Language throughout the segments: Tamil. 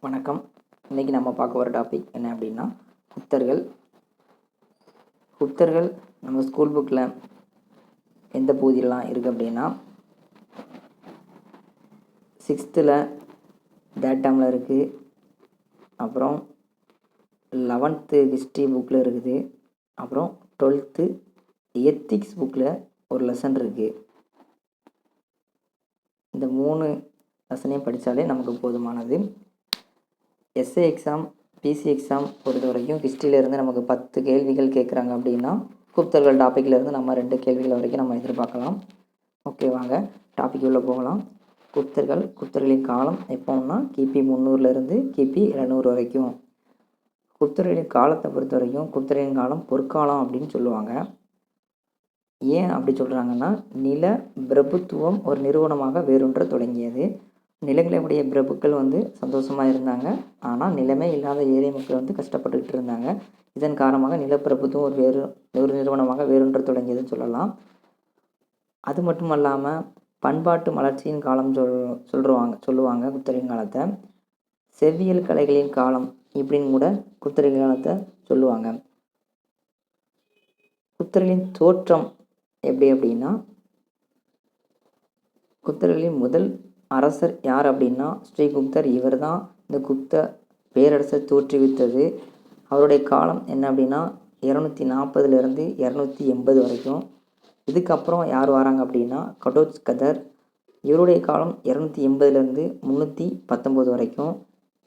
வணக்கம். இன்றைக்கி நம்ம பார்க்க போகிற டாபிக் என்ன அப்படின்னா குப்தர்கள். குப்தர்கள் நம்ம ஸ்கூல் புக்கில் எந்த பகுதியிலலாம் இருக்குது அப்படின்னா 6th டேட்டாமில் இருக்குது. அப்புறம் 11th ஹிஸ்ட்ரி புக்கில் இருக்குது. அப்புறம் 12th எத்திக்ஸ் புக்கில் ஒரு லெசன் இருக்குது. இந்த 3 லெசனையும் படித்தாலே நமக்கு போதுமானது. எஸ்ஏ எக்ஸாம், பிசி எக்ஸாம் பொறுத்த வரைக்கும் ஹிஸ்ட்ரியிலேருந்து நமக்கு 10 கேள்விகள் கேட்குறாங்க அப்படின்னா குப்தர்கள் டாப்பிக்லேருந்து நம்ம 2 கேள்விகள் வரைக்கும் நம்ம எதிர்பார்க்கலாம். ஓகே, வாங்க டாபிக் உள்ள போகலாம். குப்தர்களின் காலம் எப்போன்னா கிபி 300லேருந்து கிபி 200 வரைக்கும். குப்தர்களின் காலத்தை பொறுத்த வரைக்கும் குப்தர்களின் காலம் பொற்காலம் அப்படின்னு சொல்லுவாங்க. ஏன் அப்படி சொல்கிறாங்கன்னா, நில பிரபுத்துவம் ஒரு நிறுவனமாக வேரூன்ற தொடங்கியது. நிலங்களுடைய பிரபுக்கள் சந்தோஷமாக இருந்தாங்க. ஆனால் நிலமே இல்லாத ஏழை மக்கள் கஷ்டப்பட்டுக்கிட்டு இருந்தாங்க. இதன் காரணமாக நிலப்பிரபுத்துவம் ஒரு நிறுவனமாக வேரூன்ற தொடங்கியதுன்னு சொல்லலாம். அது மட்டும் இல்லாமல் பண்பாட்டு மலர்ச்சியின் காலம் சொல்லுவாங்க குப்தரின் காலத்தை. செவ்வியல் கலைகளின் காலம் இப்படின்னு கூட குப்தரின் காலத்தை சொல்லுவாங்க. குப்தர்களின் தோற்றம் எப்படி அப்படின்னா, குப்தர்களின் முதல் அரசர் யார் அப்படின்னா ஸ்ரீகுப்தர். இவர் தான் இந்த குப்த பேரரசர் தோற்றுவித்தது. அவருடைய காலம் என்ன அப்படின்னா 240லேருந்து 280 வரைக்கும். இதுக்கப்புறம் யார் வராங்க அப்படின்னா கடோத்கச்சர். இவருடைய காலம் 280லேருந்து 319 வரைக்கும்.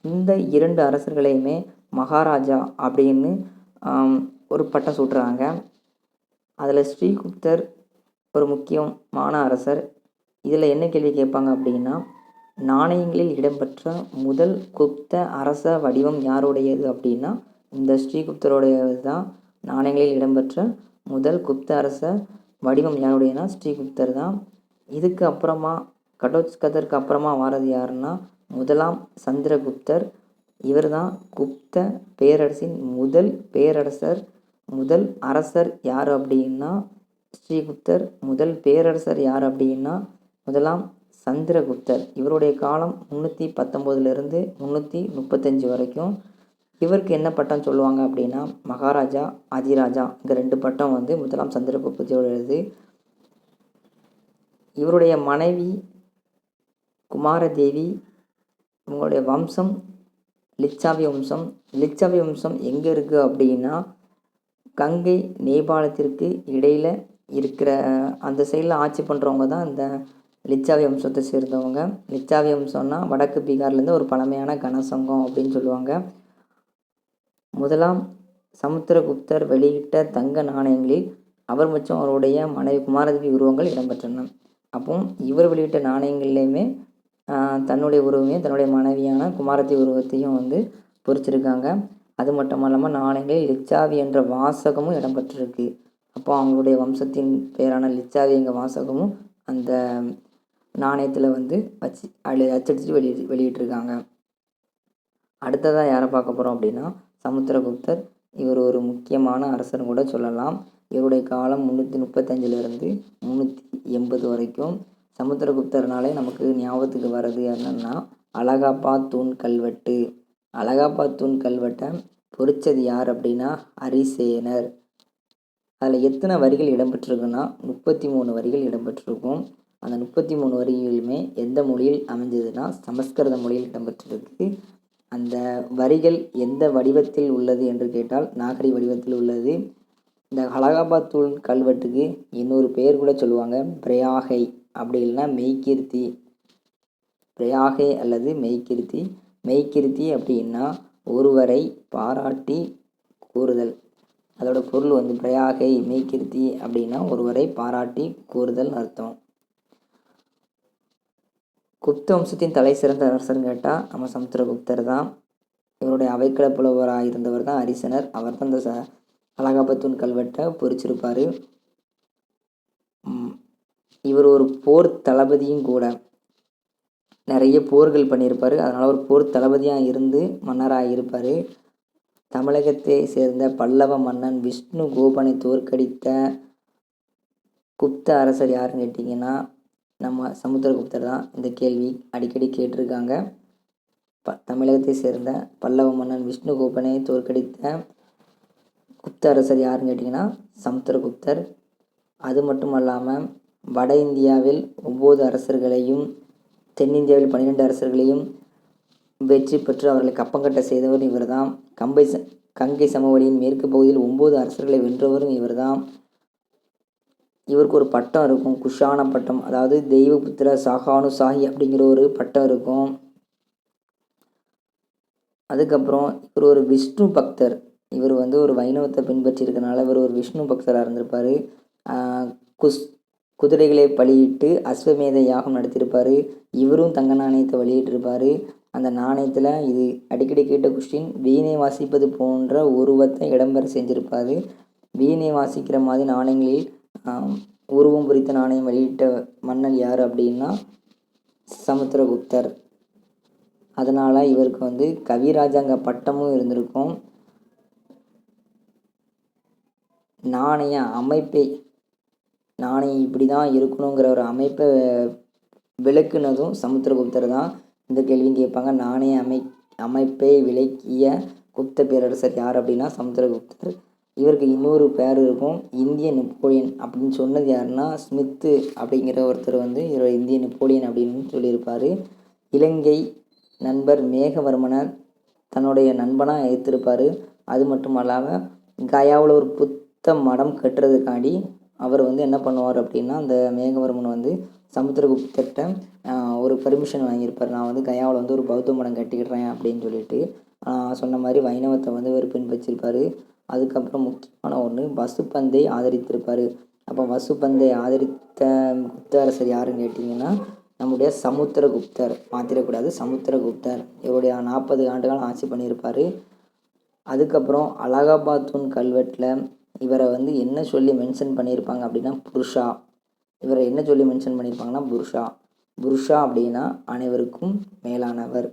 இந்த 2 அரசர்களையுமே மகாராஜா அப்படின்னு ஒரு பட்டம் சூட்டுறாங்க. அதில் ஸ்ரீகுப்தர் ஒரு முக்கியமான அரசர். இதில் என்ன கேள்வி கேட்பாங்க அப்படின்னா, நாணயங்களில் இடம்பெற்ற முதல் குப்த அரச வடிவம் யாருடையது அப்படின்னா இந்த ஸ்ரீகுப்தருடையது தான். நாணயங்களில் இடம்பெற்ற முதல் குப்த அரச வடிவம் யாருடையனா ஸ்ரீகுப்தர் தான். இதுக்கு அப்புறமா கடோத்கச்சருக்கு அப்புறமா வாரது யாருன்னா முதலாம் சந்திரகுப்தர். இவர் தான் குப்த பேரரசின் முதல் பேரரசர். முதல் அரசர் யார் அப்படின்னா ஸ்ரீகுப்தர். முதல் பேரரசர் யார் அப்படின்னா முதலாம் சந்திரகுப்தர். இவருடைய காலம் 319லேருந்து 335 வரைக்கும். இவருக்கு என்ன பட்டம் சொல்லுவாங்க அப்படின்னா மகாராஜா, அதிராஜா. இந்த 2 பட்டம் முதலாம் சந்திரகுப்தருடையது. இவருடைய மனைவி குமாரதேவி. இவங்களுடைய வம்சம் லிச்சாவி வம்சம். லிச்சாவி வம்சம் எங்கே இருக்குது அப்படின்னா கங்கை நேபாளத்திற்கு இடையில் இருக்கிற அந்த சைடில் ஆட்சி பண்ணுறவங்க தான் இந்த லிச்சாவி வம்சத்தை சேர்ந்தவங்க. லிச்சாவி வம்சம்னா வடக்கு பீகார்லேருந்து ஒரு பழமையான கனசங்கம் அப்படின்னு சொல்லுவாங்க. முதலாம் சமுத்திரகுப்தர் வெளியிட்ட தங்க நாணயங்களில் அவர் மற்றும் அவருடைய மனைவி குமாரதேவி உருவங்கள் இடம்பெற்றன. அப்போ இவர் வெளியிட்ட நாணயங்கள்லேயுமே தன்னுடைய உருவமையும் தன்னுடைய மனைவியான குமாரதேவி உருவத்தையும் பொறிச்சிருக்காங்க. அது மட்டும் இல்லாமல் நாணயங்களில் லிச்சாவி என்ற வாசகமும் இடம்பெற்றிருக்கு. அப்போ அவங்களுடைய வம்சத்தின் பேரான லிச்சாவி என்ற வாசகமும் அந்த நாணயத்தில் வச்சு அச்சடித்து வெளியிட்டிருக்காங்க. அடுத்ததாக யாரை பார்க்க போகிறோம் அப்படின்னா சமுத்திரகுப்தர். இவர் ஒரு முக்கியமான அரசர்னு கூட சொல்லலாம். இவருடைய காலம் 335லேருந்து 380 வரைக்கும். சமுத்திரகுப்தர்னாலே நமக்கு ஞாபகத்துக்கு வர்றது என்னென்னா அலகாபாத் தூண் கல்வெட்டு. அலகாபாத் தூண் கல்வெட்டை பொறிச்சது யார் அப்படின்னா ஹரிசேனர். அதில் எத்தனை வரிகள் இடம்பெற்றிருக்குன்னா 33 வரிகள் இடம்பெற்றிருக்கும். அந்த 33 வரிகளுமே எந்த மொழியில் அமைஞ்சதுன்னா சமஸ்கிருத மொழியில் இடம்பெற்றிருக்கு. அந்த வரிகள் எந்த வடிவத்தில் உள்ளது என்று கேட்டால் நாகரிக வடிவத்தில் உள்ளது. இந்த அலகாபாத் தூண் கல்வெட்டுக்கு இன்னொரு பெயர் கூட சொல்லுவாங்க, பிரயாகை அப்படி இல்லைன்னா மெய்கீர்த்தி. பிரயாகை அல்லது மெய்கீர்த்தி. மெய்கீர்த்தி அப்படின்னா ஒருவரை பாராட்டி கூறுதல். அதோட பொருள் பிரயாகை மெய்கீர்த்தி அப்படின்னா ஒருவரை பாராட்டி கூறுதல் அர்த்தம். குப்த வம்சத்தின் தலை சிறந்த அரசர்னு கேட்டால் நம்ம சமுத்திரகுப்தர் தான். இவருடைய அவைக்கள புலவராக இருந்தவர் தான் ஹரிசனர். அவர் தான் இந்த அலகாபாத் தூண் கல்வெட்டை பொறிச்சிருப்பார். இவர் ஒரு போர் தளபதியும் கூட. நிறைய போர்கள் பண்ணியிருப்பார். அதனால் ஒரு போர் தளபதியாக இருந்து மன்னராக இருப்பார். தமிழகத்தை சேர்ந்த பல்லவ மன்னன் விஷ்ணு கோபனை தோற்கடித்த குப்த அரசர் யாருன்னு கேட்டிங்கன்னா நம்ம சமுத்திரகுப்தர் தான். இந்த கேள்வி அடிக்கடி கேட்டிருக்காங்க. தமிழகத்தை சேர்ந்த பல்லவ மன்னன் விஷ்ணுகோபனை தோற்கடித்த குப்த அரசர் யாருன்னு கேட்டிங்கன்னா சமுத்திரகுப்தர். அது மட்டும் அல்லாமல் வட இந்தியாவில் 9 அரசர்களையும் தென்னிந்தியாவில் 12 அரசர்களையும் வெற்றி பெற்று அவர்களை கப்பங்கட்ட செய்தவர் இவர் தான். கங்கை சமவெளியின் மேற்கு பகுதியில் 9 அரசர்களை வென்றவரும் இவர் தான். இவருக்கு ஒரு பட்டம் இருக்கும், குஷான பட்டம், அதாவது தெய்வபுத்திர சாகானுசாகி அப்படிங்கிற ஒரு பட்டம் இருக்கும். அதுக்கப்புறம் இவர் ஒரு விஷ்ணு பக்தர். இவர் வந்து ஒரு வைணவத்தை பின்பற்றி இருக்கனால இவர் ஒரு விஷ்ணு பக்தராக இருந்திருப்பார். குதிரைகளை பலியிட்டு அஸ்வமேத யாகம் நடத்தியிருப்பார். இவரும் தங்க நாணயத்தை வெளியிட்டிருப்பார். அந்த நாணயத்தில் இது அடிக்கடி கேட்ட கொஸ்டின், வீணை வாசிப்பது போன்ற உருவத்தை இடம்பெற செஞ்சுருப்பார். வீணை வாசிக்கிற மாதிரி நாணயங்களில் உருவம் பொறித்த நாணயம் வெளியிட்ட மன்னன் யார் அப்படின்னா சமுத்திரகுப்தர். அதனால் இவருக்கு வந்து கவிராஜாங்க பட்டமும் இருந்திருக்கும். நாணயம் இப்படி தான் இருக்கணுங்கிற ஒரு அமைப்பை விளக்குனதும் சமுத்திரகுப்தர் தான். இந்த கேள்வியும் கேட்பாங்க, நாணய அமைப்பை விளக்கிய குப்த பேரரசர் யார் அப்படின்னா சமுத்திரகுப்தர். இவருக்கு இன்னொரு பேர் இருக்கும், இந்திய நெப்போலியன் அப்படின்னு சொன்னது யாருன்னா ஸ்மித்து அப்படிங்கிற ஒருத்தர் வந்து இவர் இந்திய நெப்போலியன் அப்படின்னு சொல்லியிருப்பார். இலங்கை நண்பர் மேகவர்மனை தன்னுடைய நண்பனாக ஏற்றிருப்பார். அது மட்டும் இல்லாமல் கயாவில் ஒரு புத்த மடம் கட்டுறதுக்காண்டி அவர் வந்து என்ன பண்ணுவார் அப்படின்னா அந்த மேகவர்மன் வந்து சமுத்திரகுப்தர்கிட்ட ஒரு பர்மிஷன் வாங்கியிருப்பார். நான் வந்து கயாவில் வந்து ஒரு பௌத்த மடம் கட்டிக்கிடுறேன் அப்படின்னு சொல்லிட்டு சொன்ன மாதிரி வைணவத்தை வந்து இவர் பின்பற்றிருப்பார். அதுக்கப்புறம் முக்கியமான ஒன்று, வசுபந்தை ஆதரித்திருப்பார். அப்போ வசுபந்தை ஆதரித்த குப்த அரசர் யாருன்னு கேட்டிங்கன்னா நம்முடைய சமுத்திரகுப்தர். மாற்றிடக்கூடாது, சமுத்திரகுப்தர். இவருடைய 40 ஆண்டுகள் ஆட்சி பண்ணியிருப்பார். அதுக்கப்புறம் அலகாபாத்தூன் கல்வெட்டில் இவரை வந்து என்ன சொல்லி மென்ஷன் பண்ணியிருப்பாங்க அப்படின்னா புருஷா. இவரை என்ன சொல்லி மென்ஷன் பண்ணியிருப்பாங்கன்னா புருஷா அப்படின்னா அனைவருக்கும் மேலானவர்.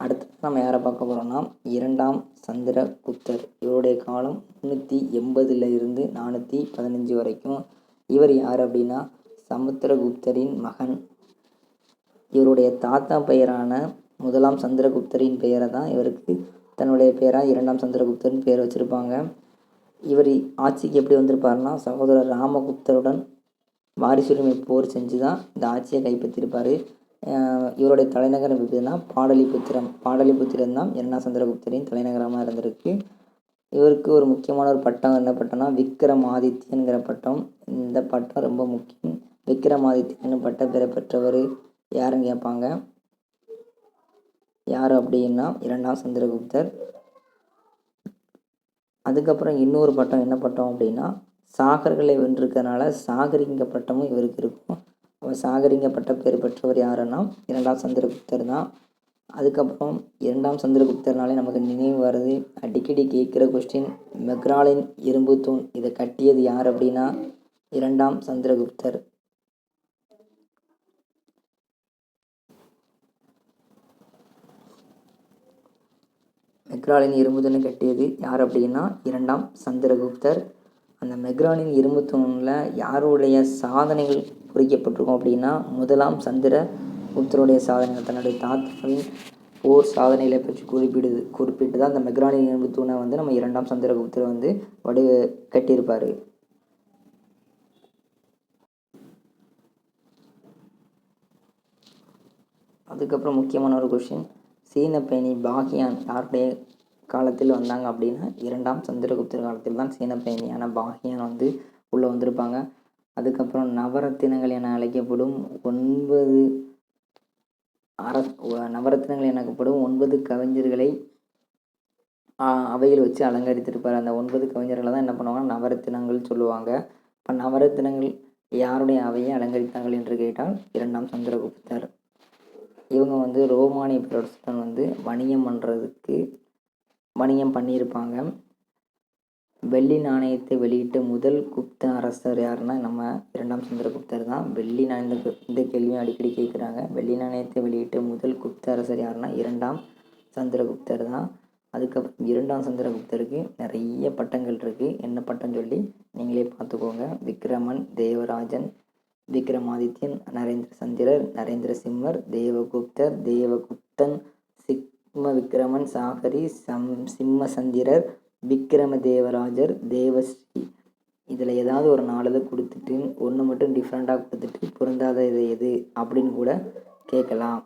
அடுத்து நம்ம யாரை பார்க்க போகிறோம்னா 2ஆம் சந்திரகுப்தர். இவருடைய காலம் 380 இருந்து 415 வரைக்கும். இவர் யார் அப்படின்னா சமுத்திரகுப்தரின் மகன். இவருடைய தாத்தா பெயரான 1ஆம் சந்திரகுப்தரின் பெயரை தான் இவருக்கு தன்னுடைய பெயராக 2ஆம் சந்திரகுப்தர்னு பேர் வச்சுருப்பாங்க. இவர் ஆட்சிக்கு எப்படி வந்திருப்பாருன்னா சகோதரர் ராமகுப்தருடன் வாரிசுரிமை போர் செஞ்சு தான் இந்த ஆட்சியை கைப்பற்றியிருப்பார். இவருடைய தலைநகரம் எப்படின்னா பாடலிபுத்திரம் தான் 2ஆம் சந்திரகுப்தரின் தலைநகரமாக இருந்திருக்கு. இவருக்கு ஒரு முக்கியமான ஒரு பட்டம், என்ன பட்டம்னா விக்ரமாதித்யன்கிற பட்டம். இந்த பட்டம் ரொம்ப முக்கியம். விக்ரமாதித்யன் பட்ட பெற பெற்றவர் யாருன்னு கேட்பாங்க. யார் அப்படின்னா 2ஆம் சந்திரகுப்தர். அதுக்கப்புறம் இன்னொரு பட்டம், என்ன பட்டம் அப்படின்னா சாகர்களை வென்றிருக்கிறதுனால சாகரிங்க பட்டமும் இவருக்கு இருக்கும். அவர் சாகரிங்க பட்ட பேர் பெற்றவர் யாருன்னா 2ஆம் சந்திரகுப்தர் தான். அதுக்கப்புறம் 2ஆம் சந்திரகுப்தர்னாலே நமக்கு நினைவு வருது, அடிக்கடி கேட்குற கொஸ்டின், மெக்ராலின் இரும்பு தூண் இதை கட்டியது யார் அப்படின்னா 2ஆம் சந்திரகுப்தர். மெக்ராலின் இரும்பு தூணை கட்டியது யார் அப்படின்னா 2ஆம் சந்திரகுப்தர். அந்த மெக்ராலின் இரும்பு தூணில் யாருடைய சாதனைகள் பொறிக்கப்பட்டிருக்கும் அப்படின்னா 1ஆம் சந்திரகுப்தருடைய சாதனைகள். தன்னுடைய தாத்தாவின் போர் சாதனைகளை பற்றி குறிப்பிட்டு தான் அந்த மெக்ராலின் இரும்பு தூணை வந்து நம்ம 2ஆம் சந்திரகுப்தர் வந்து கட்டியிருப்பார். அதுக்கப்புறம் முக்கியமான ஒரு கொஸ்டின், சீன பயணி பாகியான் யாருடைய காலத்தில் வந்தாங்க அப்படின்னா 2ஆம் சந்திரகுப்தர் காலத்தில் தான் சீன பயணியான பாகியான் வந்து உள்ளே வந்திருப்பாங்க. அதுக்கப்புறம் நவரத்தினங்கள் என அழைக்கப்படும் 9 கவிஞர்களை அவையில் வச்சு அலங்கரித்திருப்பார். அந்த 9 கவிஞர்களை தான் என்ன பண்ணுவாங்க, நவரத்தினங்கள் சொல்லுவாங்க. இப்போ நவரத்தினங்கள் யாருடைய அவையை அலங்கரித்தார்கள் என்று கேட்டால் 2ஆம் சந்திரகுப்தர். இவங்க வந்து ரோமானிய பேரரசுடன் வந்து வணிகம் பண்ணியிருப்பாங்க. வெள்ளி நாணயத்தை வெளியிட்ட முதல் குப்த அரசர் யாருன்னா நம்ம 2ஆம் சந்திரகுப்தர் தான். வெள்ளி நாணயத்தை இந்த கேள்வியும் அடிக்கடி கேட்குறாங்க. வெள்ளி நாணயத்தை வெளியிட்ட முதல் குப்த அரசர் யாருன்னா 2ஆம் சந்திரகுப்தர் தான். அதுக்கப்புறம் 2ஆம் சந்திரகுப்தருக்கு நிறைய பட்டங்கள் இருக்குது. என்ன பட்டம் சொல்லி நீங்களே பார்த்துக்கோங்க. விக்ரமன், தேவராஜன், விக்ரமாதித்யன், நரேந்திர சந்திரர், நரேந்திர சிம்மர், தேவகுப்தர், தேவகுப்தன், சிம்ம விக்ரமன், சாகரி, சிம்ம சந்திரர், விக்ரம தேவராஜர், தேவஸ்ரீ. இதில் ஏதாவது ஒரு 4 இதை கொடுத்துட்டு ஒன்று மட்டும் டிஃப்ரெண்ட்டாக கொடுத்துட்டு பொருந்தாத இது எது அப்படின்னு கூட கேட்கலாம்.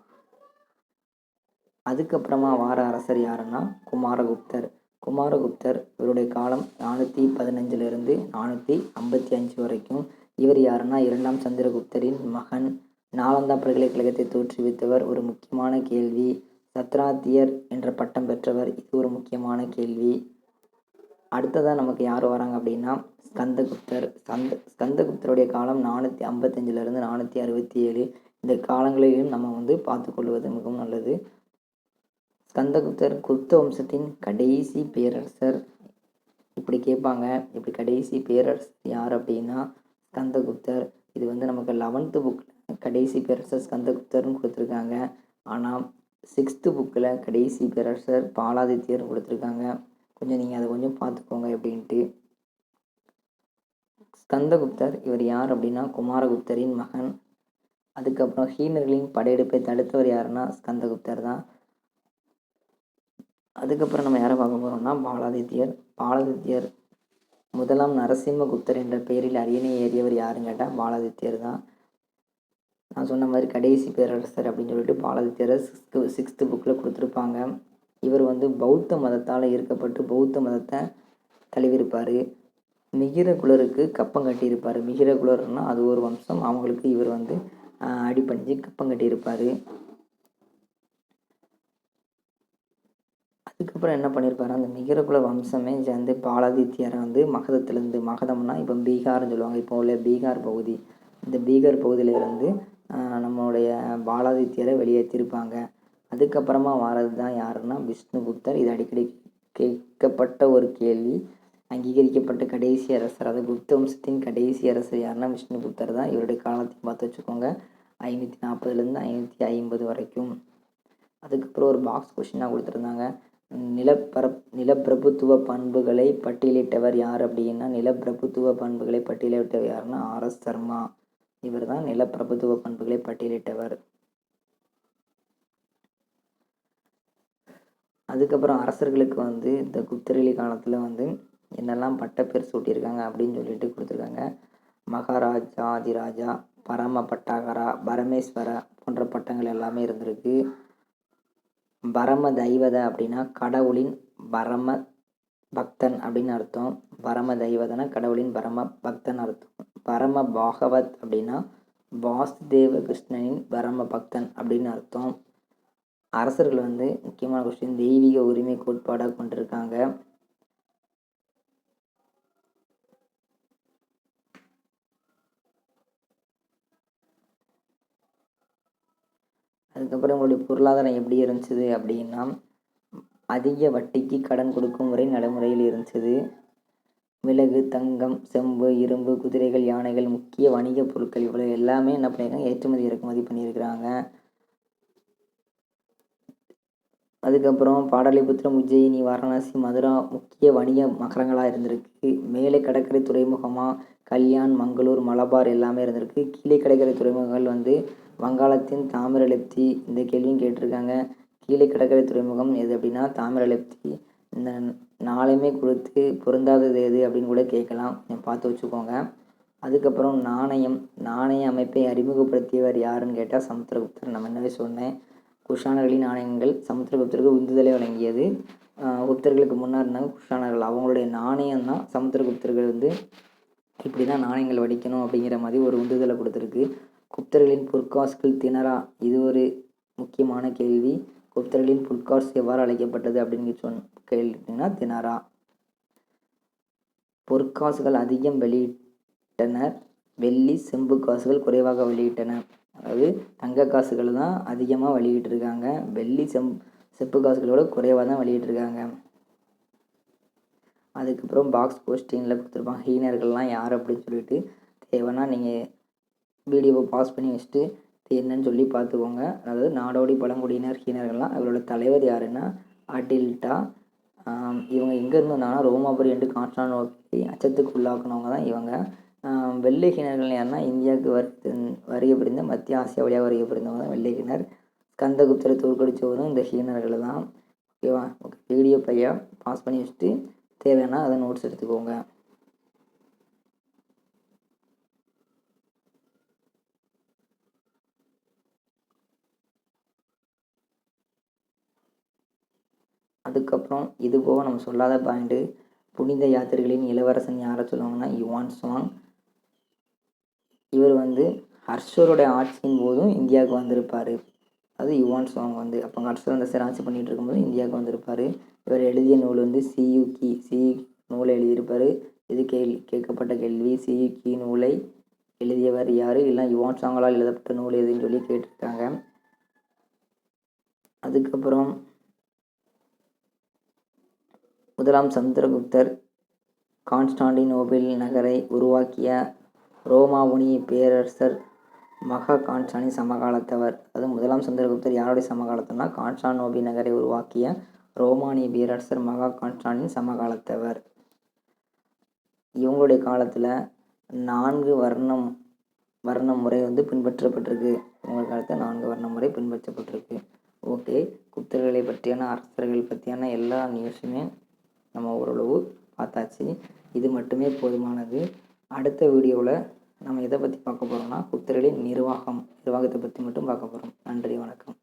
அதுக்கப்புறமா வார அரசர் யாருன்னா குமாரகுப்தர். குமாரகுப்தர் இவருடைய காலம் 415 455 வரைக்கும். இவர் யாருன்னா 2ஆம் சந்திரகுப்தரின் மகன். நாலந்தா பல்கலைக்கழகத்தை தோற்றுவித்தவர். ஒரு முக்கியமான கேள்வி. சத்ராத்தியர் என்ற பட்டம் பெற்றவர். இது ஒரு முக்கியமான கேள்வி. அடுத்ததாக நமக்கு யார் வராங்க அப்படின்னா ஸ்கந்தகுப்தர். ஸ்கந்தகுப்தருடைய காலம் 455 467. இந்த காலங்களிலும் நம்ம பார்த்து கொள்வது மிகவும் நல்லது. ஸ்கந்தகுப்தர் குப்த வம்சத்தின் கடைசி பேரரசர். இப்படி கேட்பாங்க. இப்படி கடைசி பேரரசர் யார் அப்படின்னா ஸ்கந்தகுப்தர். இது நமக்கு 11th புக்கில் கடைசி பேரரசர் ஸ்கந்தகுப்தர்னு கொடுத்துருக்காங்க. ஆனால் 6th புக்கில் கடைசி பேரரசர் பாலாதித்யர்னு கொடுத்துருக்காங்க. கொஞ்சம் நீங்கள் அதை கொஞ்சம் பார்த்துக்கோங்க எப்படின்ட்டு. ஸ்கந்தகுப்தர் இவர் யார் அப்படின்னா குமாரகுப்தரின் மகன். அதுக்கப்புறம் ஹீனர்களின் படையெடுப்பை தடுத்தவர் யாருன்னா ஸ்கந்தகுப்தர் தான். அதுக்கப்புறம் நம்ம யாரை பார்க்க போகிறோம்னா பாலாதித்யர். பாலாதித்யர் 1ஆம் நரசிம்மகுப்தர் என்ற பெயரில் அரியணை ஏறியவர் யாருன்னு கேட்டால் பாலாதித்யர் தான். நான் சொன்ன மாதிரி கடைசி பேரரசர் அப்படின்னு சொல்லிட்டு பாலாதித்யரை 6th புக்கில் கொடுத்துருப்பாங்க. இவர் பௌத்த மதத்தால் ஈர்க்கப்பட்டு பௌத்த மதத்தை தழுவிருப்பார். மிகிரகுலருக்கு கப்பம் கட்டியிருப்பார். மிகிரகுலர்னால் அது ஒரு வம்சம். அவங்களுக்கு இவர் அடிப்பணிஞ்சு கப்பம் கட்டியிருப்பார். அதுக்கப்புறம் என்ன பண்ணியிருப்பாரு, அந்த மிகிரகுல வம்சமே சேர்ந்து பாலாதித்யரை மகதத்திலேருந்து, மகதம்னா இப்போ பீகார்னு சொல்லுவாங்க, இப்போ உள்ள பீகார் பகுதி, இந்த பீகார் பகுதியிலேருந்து நம்மளுடைய பாலாதித்யரை வெளியேற்றிருப்பாங்க. அதுக்கப்புறமா வாரது தான் யாருன்னா விஷ்ணுகுப்தர். இது அடிக்கடி கேட்கப்பட்ட ஒரு கேள்வி. அங்கீகரிக்கப்பட்ட கடைசி அரசர், அதாவது குப்த வம்சத்தின் கடைசி அரசர் யாருன்னா விஷ்ணுகுப்தர் தான். இவருடைய காலத்தையும் பார்த்து வச்சுக்கோங்க, 540 550 வரைக்கும். அதுக்கப்புறம் ஒரு பாக்ஸ் கொஷினாக கொடுத்துருந்தாங்க. நிலப்பிரபுத்துவ பண்புகளை பட்டியலிட்டவர் யார் அப்படின்னா நிலப்பிரபுத்துவ பண்புகளை பட்டியலிட்டவர் யாருன்னா RS சர்மா. இவர் தான் நிலப்பிரபுத்துவ பண்புகளை பட்டியலிட்டவர். அதுக்கப்புறம் அரசர்களுக்கு இந்த குப்தரலி காலத்தில் என்னெல்லாம் பட்டப்பேர் சூட்டியிருக்காங்க அப்படின்னு சொல்லிட்டு கொடுத்துருக்காங்க. மகாராஜாதிராஜா, பரம பட்டாகரா, பரமேஸ்வர போன்ற பட்டங்கள் எல்லாமே இருந்திருக்கு. பரம தெய்வத அப்படின்னா கடவுளின் பரம பக்தன் அப்படின்னு அர்த்தம். பரம தெய்வதனா கடவுளின் பரம பக்தன் அர்த்தம். பரம பாகவத் அப்படின்னா வாசுதேவ கிருஷ்ணனின் பரம பக்தன் அப்படின்னு அர்த்தம். அரசர்கள் முக்கியமான கொஸ்டின், தெய்வீக உரிமை கோட்பாடாக கொண்டிருக்காங்க. அதுக்கப்புறம் உங்களுடைய பொருளாதாரம் எப்படி இருந்துச்சு அப்படின்னா அதிக வட்டிக்கு கடன் கொடுக்கும் முறை நடைமுறையில் இருந்துச்சு. மிளகு, தங்கம், செம்பு, இரும்பு, குதிரைகள், யானைகள், முக்கிய வணிக பொருட்கள் இவ்வளோ எல்லாமே என்ன பண்ணியிருக்காங்க, ஏற்றுமதி இறக்குமதி பண்ணியிருக்கிறாங்க. அதுக்கப்புறம் பாடலிபுத்திரம், உஜ்ஜயினி, வாரணாசி, மதுரா முக்கிய வணிக நகரங்களாக இருந்திருக்கு. மேலே கடற்கரை துறைமுகமாக கல்யாண், மங்களூர், மலபார் எல்லாமே இருந்திருக்கு. கீழே கடற்கரை துறைமுகங்கள் வங்காளத்தின் தாமிரலிப்தி. இந்த கேள்வியும் கேட்டிருக்காங்க. கீழே கடற்கரை துறைமுகம் எது அப்படின்னா தாமிரலிப்தி. இந்த நாளையுமே கொடுத்து பொருந்தாதது எது அப்படின்னு கூட கேட்கலாம், பார்த்து வச்சுக்கோங்க. அதுக்கப்புறம் நாணய அமைப்பை அறிமுகப்படுத்தியவர் யாருன்னு கேட்டால் சமுத்திரகுப்தர். நம்ம என்னவே சொன்னேன், குஷானர்களின் நாணயங்கள் சமுத்திரகுப்தருக்கு உந்துதலை வழங்கியது. குப்தர்களுக்கு முன்னாடி இருந்தாங்க குஷானர்கள், அவங்களுடைய நாணயம் தான் சமுத்திரகுப்தர்கள் இப்படி தான் நாணயங்கள் வடிக்கணும் அப்படிங்கிற மாதிரி ஒரு உந்துதலை கொடுத்துருக்கு. குப்தர்களின் பொற்காசுகள் திணறா. இது ஒரு முக்கியமான கேள்வி. குப்தர்களின் பொற்காசு எவ்வாறு அழைக்கப்பட்டது அப்படின்னு கேள்விங்கன்னா திணறா. பொற்காசுகள் அதிகம் வெளியிட்டனர், வெள்ளி செம்பு காசுகள் குறைவாக வெளியிட்டனர். அதாவது தங்க காசுகள் தான் அதிகமாக வெளியிட்டிருக்காங்க, வெள்ளி செப்பு காசுகளோட குறைவாக தான் வெளியிட்டிருக்காங்க. அதுக்கப்புறம் பாக்ஸ் கொஸ்டினில் கொடுத்துருப்பாங்க ஹீனர்கள்லாம் யார் அப்படின்னு சொல்லிட்டு. தேவைன்னா நீங்கள் வீடியோவை பாஸ் பண்ணி வச்சுட்டு என்னன்னு சொல்லி பார்த்துக்கோங்க. அதாவது நாடோடி பழங்குடியினர் ஹீனர்கள்லாம். அவரோட தலைவர் யாருன்னா அடில்டா. இவங்க எங்கே இருந்து வந்தாங்கன்னா ரோமாபுரி என்று கான்ஸ்டான்டினோப்பிளை அச்சத்துக்கு உள்ளாக்குனவங்க தான் இவங்க. வெள்ளைக்கிணர்கள் யாருன்னா இந்தியாவுக்கு வருகை புரிந்த மத்திய ஆசியா வழியாக வருகை புரிந்தவங்க தான் வெள்ளைக்கிணர். ஸ்கந்தகுப்தரை தோற்கடிச்சவரும் இந்த ஹீனர்கள் தான். ஓகேவா? ஓகே, வீடியோ பையா பாஸ் பண்ணி வச்சுட்டு தேவைன்னா அதை நோட்ஸ் எடுத்துக்கோங்க. அதுக்கப்புறம் இது போக நம்ம சொல்லாத பாயிண்ட்டு, புனித யாத்திரைகளின் இளவரசன் யாரை சொல்லுவாங்கன்னா யுவான் சுவாங். இவர் ஹர்ஷருடைய ஆட்சியின் போதும் இந்தியாவுக்கு வந்திருப்பார். அது யுவான் சுவாங் அப்போ ஹர்ஷர் அந்த ஆட்சி பண்ணிகிட்டு இருக்கும்போது இந்தியாவுக்கு வந்திருப்பார். இவர் எழுதிய நூல் சியுக்கி நூலை எழுதியிருப்பார். இது கேட்கப்பட்ட கேள்வி, சியுக்கி நூலை எழுதியவர் யார், இல்லை யுவான் சுவாங்களால் எழுதப்பட்ட நூல் எதுன்னு சொல்லி கேட்டிருக்காங்க. அதுக்கப்புறம் முதலாம் சந்திரகுப்தர் கான்ஸ்டாண்டினோபிள் நகரை உருவாக்கிய ரோமாபுரி பேரரசர் மகா கான்ஸ்டாண்டின் சமகாலத்தவர். அது முதலாம் சந்திரகுப்தர் யாருடைய சமகாலத்தனா கான்ஸ்டாண்டினோபிள் நகரை உருவாக்கிய ரோமானிய பேரரசர் மகா கான்ஸ்டாண்டின் சமகாலத்தவர். இவங்களுடைய காலத்தில் 4 வர்ண முறை பின்பற்றப்பட்டிருக்கு. இவங்க காலத்தில் 4 வர்ண முறை பின்பற்றப்பட்டிருக்கு. ஓகே, குப்தர்களை பற்றியான அரசர்கள் பற்றியான எல்லா நியூஸுமே நம்ம ஓரளவு பார்த்தாச்சு. இது மட்டுமே போதுமானது. அடுத்த வீடியோவில் நம்ம எதை பற்றி பார்க்க போகிறோம்னா குப்தர்களின் நிர்வாகத்தை பற்றி மட்டும் பார்க்க போகிறோம். நன்றி, வணக்கம்.